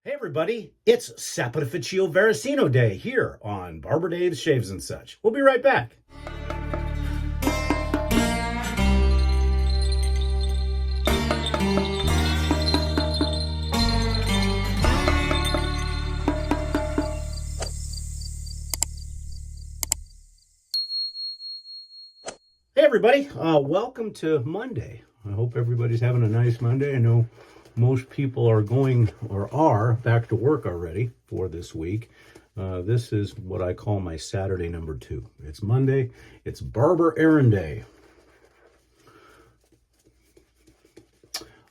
Hey everybody, it's Saponificio Varesino Day here on Barber Dave's Shaves and Such. We'll be right back. Hey everybody, welcome to Monday. I hope everybody's having a nice Monday. I know most people are going or are back to work already for this week. This is what I call my Saturday number 2. It's Monday. It's Barber Errand Day.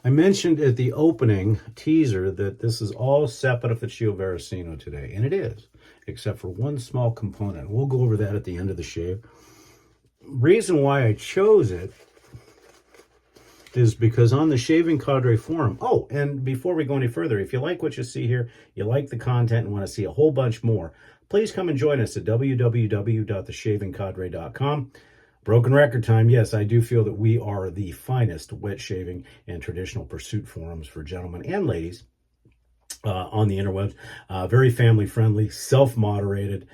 I mentioned at the opening teaser that this is all Saponificio Varesino today, and it is, except for one small component. We'll go over that at the end of the shave. Reason why I chose it is because on the Shaving Cadre forum, and before we go any further, if you like what you see here, you like the content and want to see a whole bunch more, please come and join us at www.theshavingcadre.com. Broken record time, yes, I do feel that we are the finest wet shaving and traditional pursuit forums for gentlemen and ladies on the interwebs. Very family friendly, self-moderated.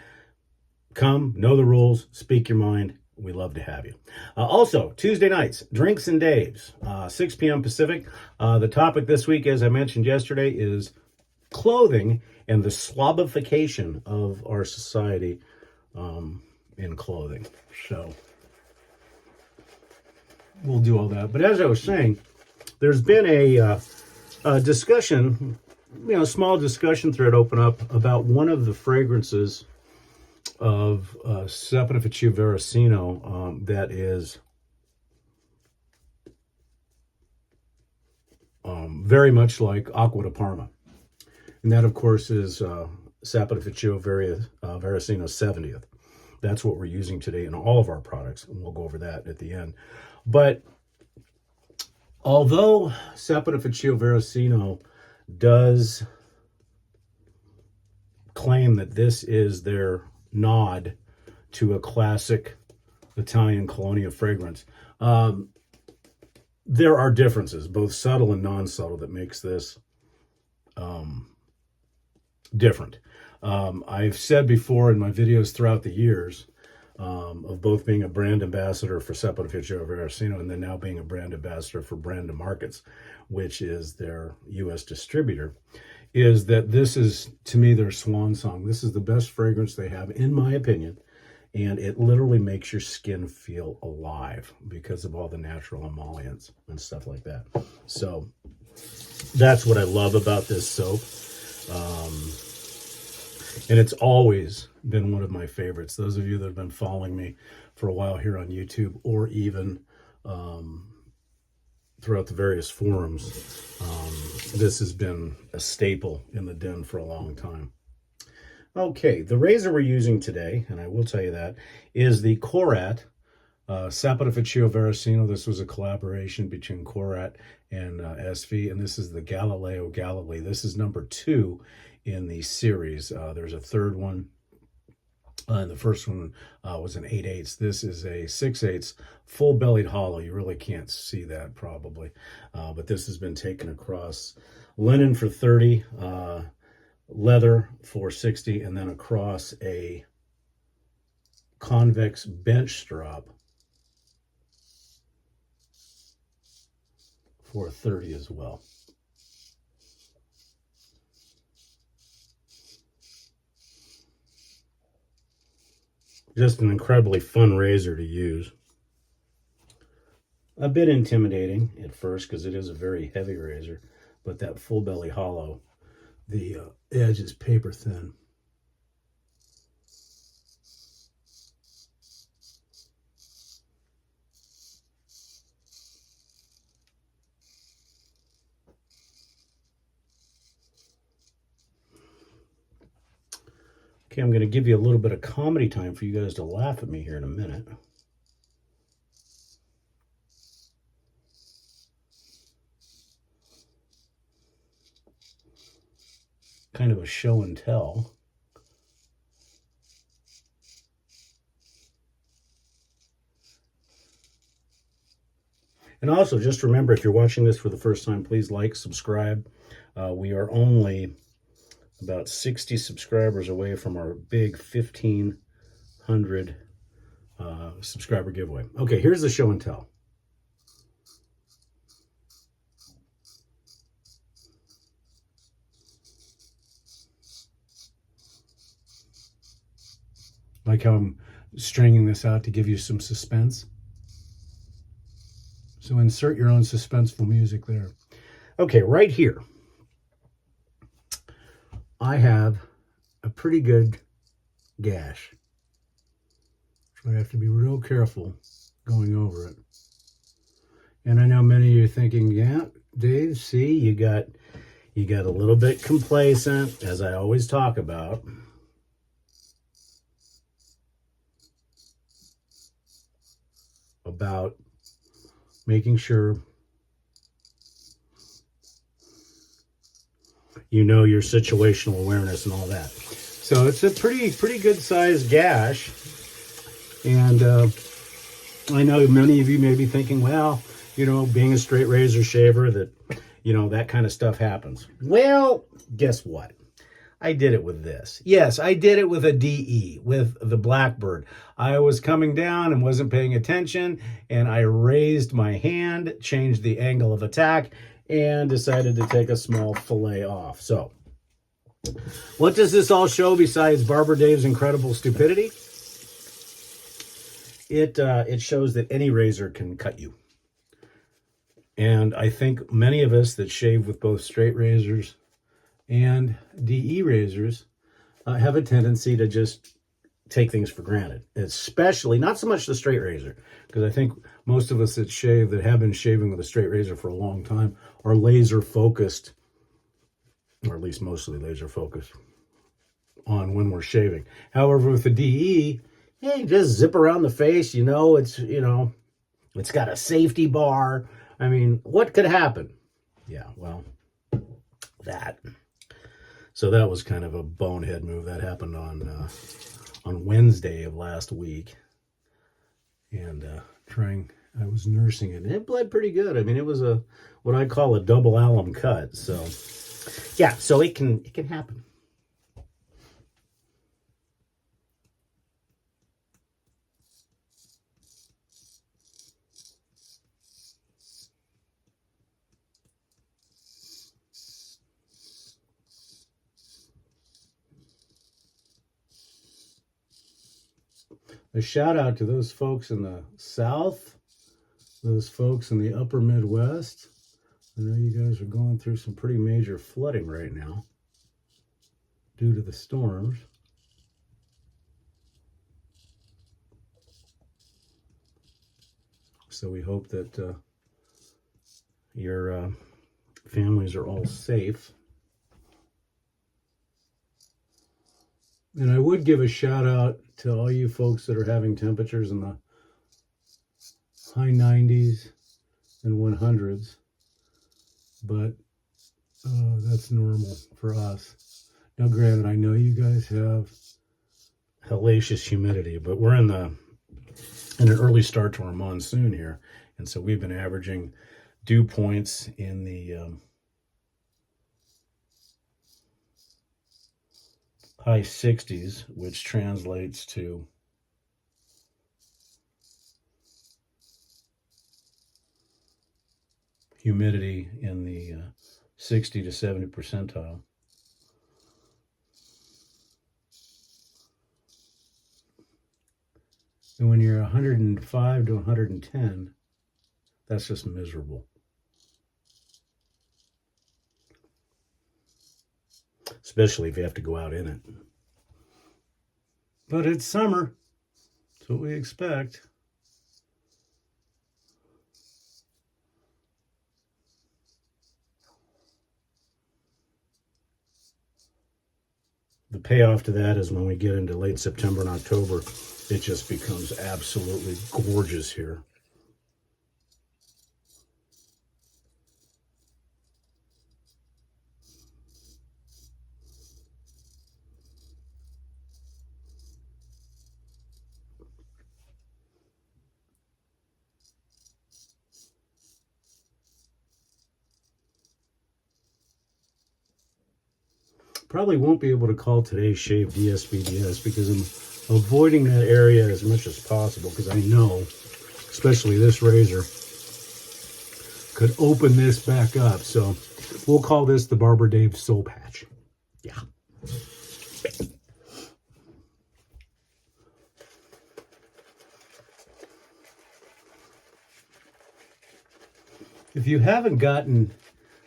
Come, know the rules, speak your mind. We love to have you. Also, Tuesday nights, Drinks and Daves, 6 p.m. Pacific. The topic this week, as I mentioned yesterday, is clothing and the slobification of our society in clothing. So we'll do all that. But as I was saying, there's been a discussion, small discussion thread open up about one of the fragrances of Saponificio Varesino that is very much like Aqua de Parma. And that, of course, is Saponificio Varesino 70th. That's what we're using today in all of our products, and we'll go over that at the end. But although Saponificio Varesino does claim that this is their nod to a classic Italian colonial fragrance, there are differences, both subtle and non-subtle, that makes this different. I've said before in my videos throughout the years of both being a brand ambassador for Saponificio Varesino and then now being a brand ambassador for Brandon Markets, which is their U.S. distributor, is that this is, to me, their swan song. This is the best fragrance they have, in my opinion, and it literally makes your skin feel alive because of all the natural emollients and stuff like that. So that's what I love about this soap. And it's always been one of my favorites. Those of you that have been following me for a while here on YouTube, or even throughout the various forums, this has been a staple in the den for a long time. Okay, the razor we're using today, and I will tell you that, is the Korat Saponificio Varesino. This was a collaboration between Korat and SV, and this is the Galileo Galilee. This is number 2 in the series. There's a third one. And the first one was an 8/8. This is a 6/8 full-bellied hollow. You really can't see that probably. But this has been taken across linen for 30, leather for 60, and then across a convex bench strap for 30 as well. Just an incredibly fun razor to use. A bit intimidating at first because it is a very heavy razor, but that full belly hollow, the edge is paper thin. Okay, I'm going to give you a little bit of comedy time for you guys to laugh at me here in a minute. Kind of a show and tell. And also, just remember, if you're watching this for the first time, please like, subscribe. We are only about 60 subscribers away from our big 1,500 subscriber giveaway. Okay, here's the show and tell. Like how I'm stringing this out to give you some suspense. So insert your own suspenseful music there. Okay, right here, I have a pretty good gash. So I have to be real careful going over it. And I know many of you are thinking, yeah, Dave, see, you got a little bit complacent, as I always talk about. About making sure you know your situational awareness and all that. So it's a pretty good sized gash. And I know many of you may be thinking, well, you know, being a straight razor shaver, that, you know, that kind of stuff happens. Well, guess what? I did it with this. Yes, I did it with a DE, with the Blackbird. I was coming down and wasn't paying attention, and I raised my hand, changed the angle of attack, and decided to take a small fillet off. So, what does this all show besides Barber Dave's incredible stupidity? It shows that any razor can cut you. And I think many of us that shave with both straight razors and DE razors have a tendency to just take things for granted, especially not so much the straight razor, because I think most of us that shave, that have been shaving with a straight razor for a long time, are laser focused, or at least mostly laser focused on when we're shaving. However, with the DE, hey, just zip around the face, it's got a safety bar. I mean, what could happen? Yeah, well, that. So that was kind of a bonehead move. That happened on Wednesday of last week. And I was nursing it. And it bled pretty good. I mean, it was what I call a double alum cut. So, yeah, so it can happen. A shout out to those folks in the South, those folks in the upper Midwest. I know you guys are going through some pretty major flooding right now due to the storms. So we hope that your families are all safe. And I would give a shout out to all you folks that are having temperatures in the high 90s and 100s. But that's normal for us. Now, granted, I know you guys have hellacious humidity, but we're in an early start to our monsoon here. And so we've been averaging dew points in the high 60s, which translates to humidity in the 60 to 70 percentile. And when you're 105 to 110, that's just miserable. Especially if you have to go out in it. But it's summer. That's what we expect. The payoff to that is when we get into late September and October, it just becomes absolutely gorgeous here. Probably won't be able to call today's shave DSBDS because I'm avoiding that area as much as possible, because I know, especially this razor, could open this back up. So we'll call this the Barber Dave Soul Patch. Yeah. If you haven't gotten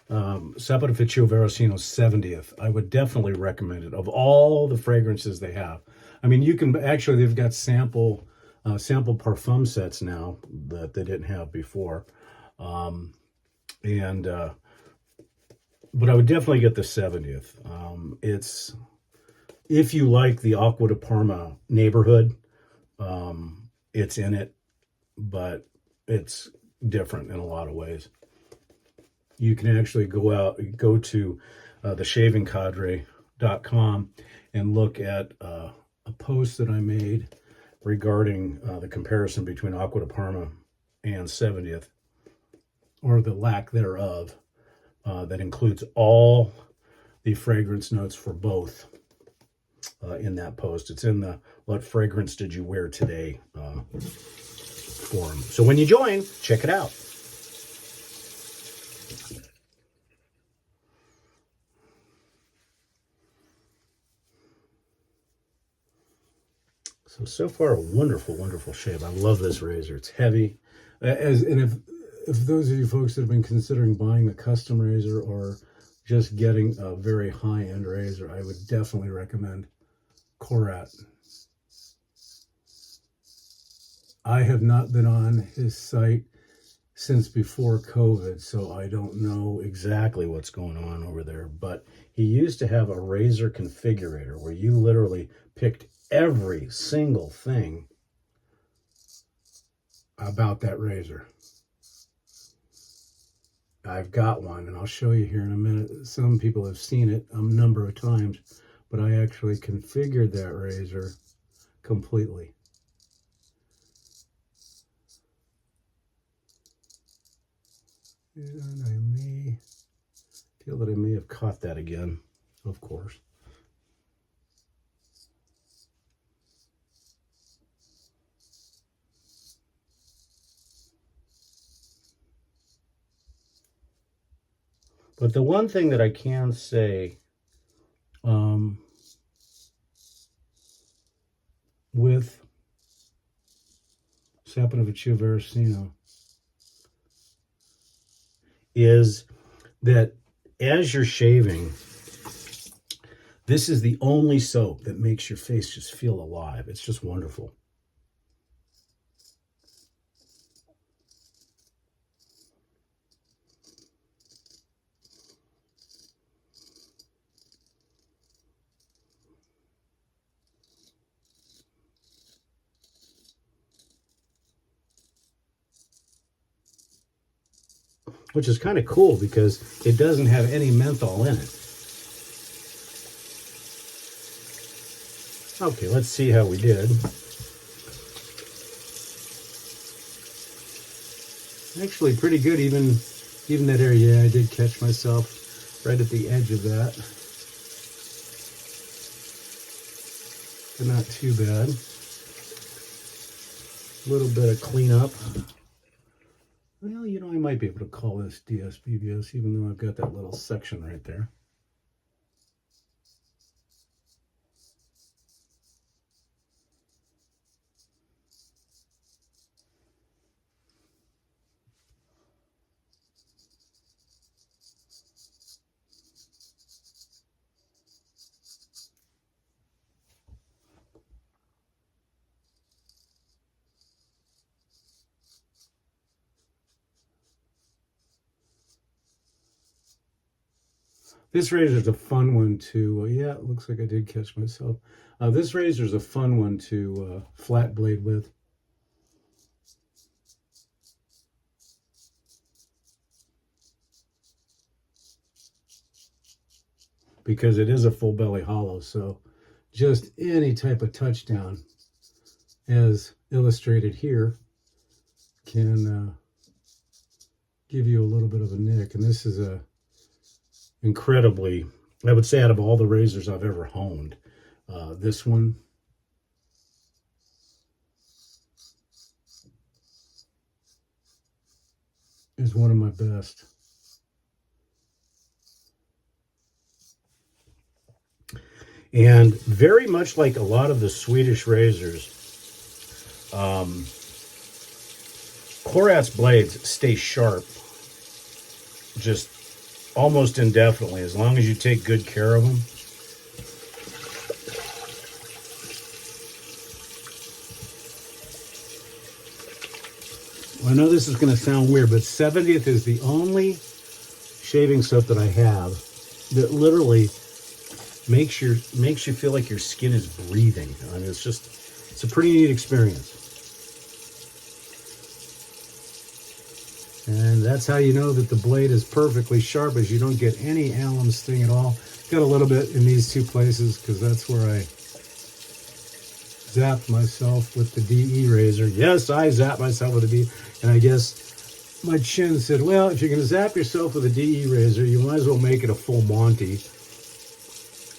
Saponificio Varesino 70th, I would definitely recommend it. Of all the fragrances they have, I mean, you can actually, they've got sample parfum sets now that they didn't have before, but I would definitely get the 70th. It's, if you like the Acqua di Parma neighborhood, it's in it, but it's different in a lot of ways. You can actually go to theshavingcadre.com and look at a post that I made regarding the comparison between Acqua di Parma and 70th, or the lack thereof, that includes all the fragrance notes for both in that post. It's in the What Fragrance Did You Wear Today forum. So when you join, check it out. So far, a wonderful, wonderful shave. I love this razor. It's heavy. And if those of you folks that have been considering buying a custom razor or just getting a very high-end razor, I would definitely recommend Korat. I have not been on his site since before COVID, so I don't know exactly what's going on over there. But he used to have a razor configurator where you literally picked every single thing about that razor. I've got one, and I'll show you here in a minute. Some people have seen it a number of times, but I actually configured that razor completely. And I may feel that I may have caught that again, of course. But the one thing that I can say with Saponificio Varesino is that as you're shaving, this is the only soap that makes your face just feel alive. It's just wonderful. Which is kind of cool because it doesn't have any menthol in it. Okay, let's see how we did. Actually pretty good, even that area. Yeah, I did catch myself right at the edge of that. But not too bad. A little bit of cleanup. Well, you know, I might be able to call this DSBBS, even though I've got that little section right there. This razor is a fun one to, yeah, it looks like I did catch myself. This razor is a fun one to flat blade with. Because it is a full belly hollow, so just any type of touchdown, as illustrated here, can give you a little bit of a nick. And this is a incredibly I would say out of all the razors I've ever honed, this one is one of my best. And very much like a lot of the Swedish razors, Korat's blades stay sharp just almost indefinitely, as long as you take good care of them. I know this is going to sound weird, but 70th is the only shaving soap that I have that literally makes you feel like your skin is breathing. I mean, it's a pretty neat experience. And that's how you know that the blade is perfectly sharp, as you don't get any alum sting at all. Got a little bit in these two places because that's where I zapped myself with the DE razor. Yes, I zapped myself with a DE, and I guess my chin said, well, if you're going to zap yourself with a DE razor, you might as well make it a full Monty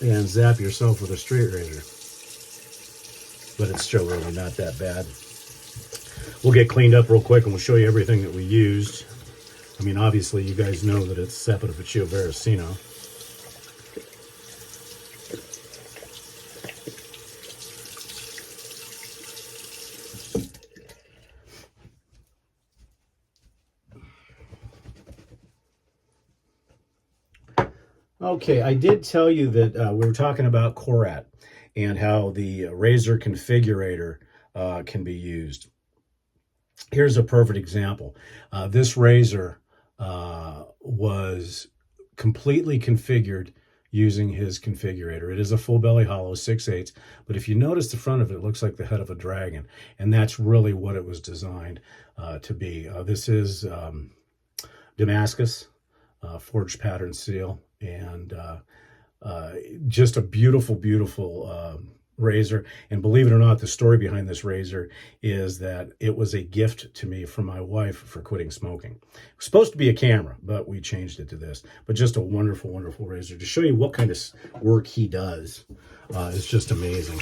and zap yourself with a straight razor. But it's still really not that bad. We'll get cleaned up real quick and we'll show you everything that we used. I mean, obviously you guys know that it's Saponificio Varesino. Okay, I did tell you that we were talking about Korat and how the razor configurator can be used. Here's a perfect example. This razor was completely configured using his configurator. It is a full belly hollow, 6/8, but if you notice the front of it, it looks like the head of a dragon, and that's really what it was designed to be. This is Damascus, forged pattern seal, and just a beautiful, beautiful razor. And believe it or not, the story behind this razor is that it was a gift to me from my wife for quitting smoking. It was supposed to be a camera, but we changed it to this. But just a wonderful, wonderful razor to show you what kind of work he does. It's just amazing.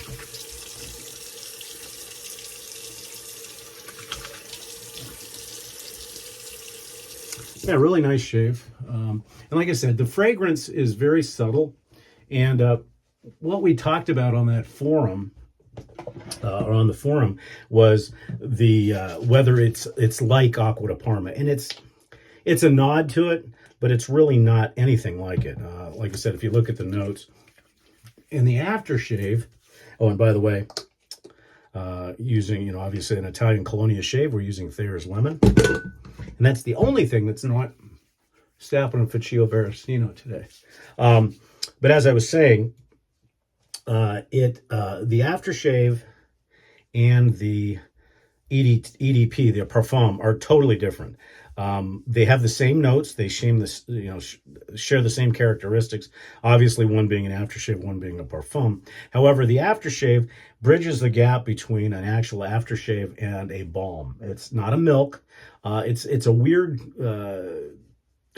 Yeah, really nice shave. And like I said, the fragrance is very subtle. And what we talked about on that forum, or on the forum, was the whether it's like Aqua de Parma, and it's a nod to it, but it's really not anything like it. Like I said, if you look at the notes in the aftershave. Oh, and by the way, using obviously an Italian Colonia shave, we're using Thayer's lemon, and that's the only thing that's not Saponificio Varesino today. But as I was saying, the aftershave and the EDP, the parfum, are totally different. They have the same notes. They share the same characteristics. Obviously, one being an aftershave, one being a parfum. However, the aftershave bridges the gap between an actual aftershave and a balm. It's not a milk. It's a weird,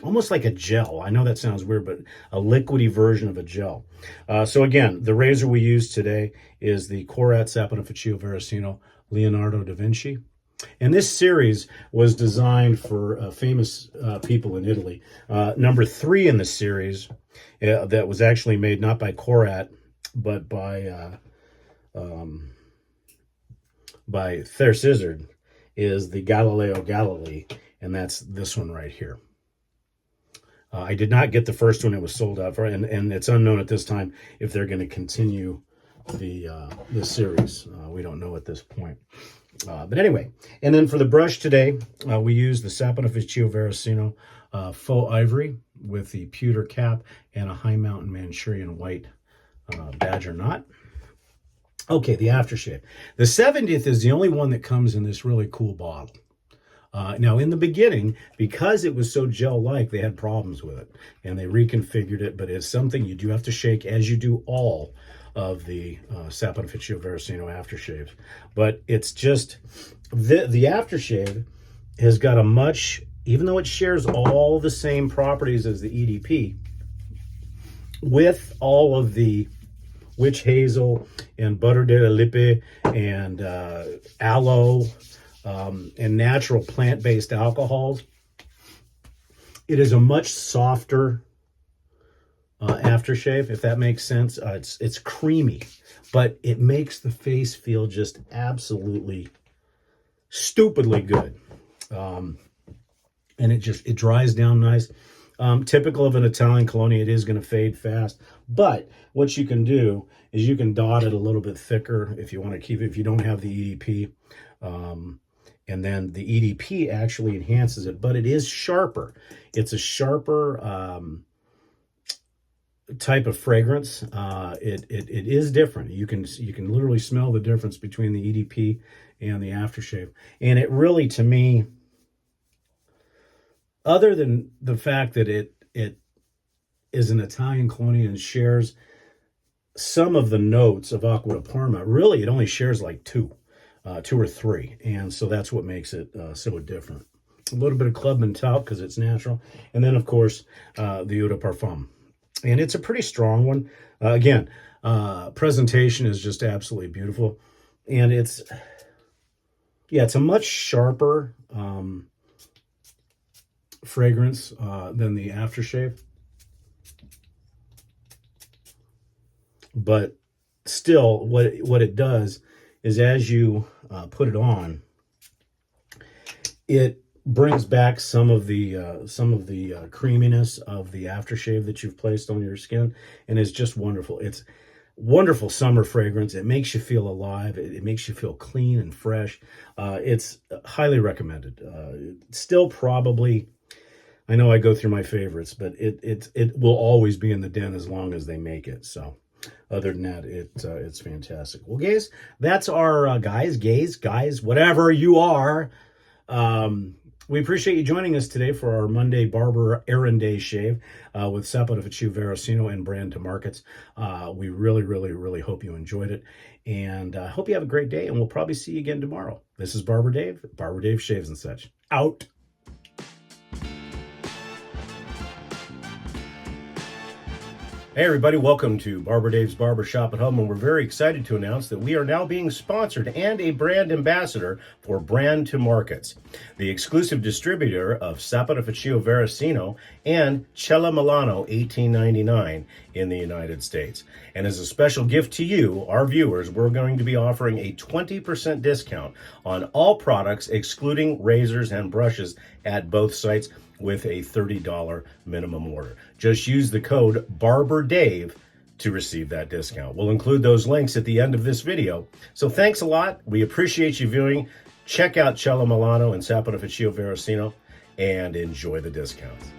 almost like a gel. I know that sounds weird, but a liquidy version of a gel. So again, the razor we use today is the Korat Saponificio Varesino Leonardo da Vinci. And this series was designed for famous people in Italy. Number 3 in the series, that was actually made not by Korat, but by Thayer's, is the Galileo Galilei, and that's this one right here. I did not get the first one; it was sold out for, and it's unknown at this time if they're going to continue the series. We don't know at this point. But anyway, and then for the brush today, we use the Saponificio Varesino faux ivory with the pewter cap and a high mountain Manchurian white badger knot. Okay, the aftershave. The 70th is the only one that comes in this really cool bottle. Now, in the beginning, because it was so gel-like, they had problems with it, and they reconfigured it, but it's something you do have to shake, as you do all of the Saponificio Varesino aftershaves. But it's just, the aftershave has got a much, even though it shares all the same properties as the EDP, with all of the witch hazel and butter de la lippe and aloe and natural plant-based alcohols. It is a much softer aftershave, if that makes sense. It's creamy, but it makes the face feel just absolutely stupidly good. And it dries down nice. Typical of an Italian cologne, it is going to fade fast. But what you can do is you can dot it a little bit thicker if you want to keep it, if you don't have the EDP. And then the EDP actually enhances it, but it is sharper. It's a sharper type of fragrance. It is different. You can literally smell the difference between the EDP and the aftershave. And it really, to me, other than the fact that it is an Italian cologne and shares some of the notes of Acqua di Parma, really it only shares like two or three. And so that's what makes it so different. A little bit of Club Mental because it's natural. And then, of course, the Eau de Parfum. And it's a pretty strong one. Again, presentation is just absolutely beautiful. And it's a much sharper fragrance than the aftershave. But still, what it does is as you put it on, it brings back some of the creaminess of the aftershave that you've placed on your skin, and it's just wonderful. It's wonderful summer fragrance. It makes you feel alive. It makes you feel clean and fresh. It's highly recommended. Still probably, I know I go through my favorites, but it will always be in the den as long as they make it. So other than that, it's fantastic. Well, guys, that's our guys, whatever you are. We appreciate you joining us today for our Monday Barber Errand Day shave with Saponificio, Varesino, and Brand to Markets. We really, really, really hope you enjoyed it, and hope you have a great day, and we'll probably see you again tomorrow. This is Barber Dave Shaves and Such. Out. Hey everybody, welcome to Barber Dave's Barbershop at Home, and we're very excited to announce that we are now being sponsored and a brand ambassador for Brand to Markets, the exclusive distributor of Saponificio Varesino and Cella Milano 1899 in the United States. And as a special gift to you, our viewers, we're going to be offering a 20% discount on all products excluding razors and brushes at both sites, with a $30 minimum order. Just use the code BARBERDAVE to receive that discount. We'll include those links at the end of this video. So thanks a lot. We appreciate you viewing. Check out Cella Milano and Saponificio Varesino and enjoy the discounts.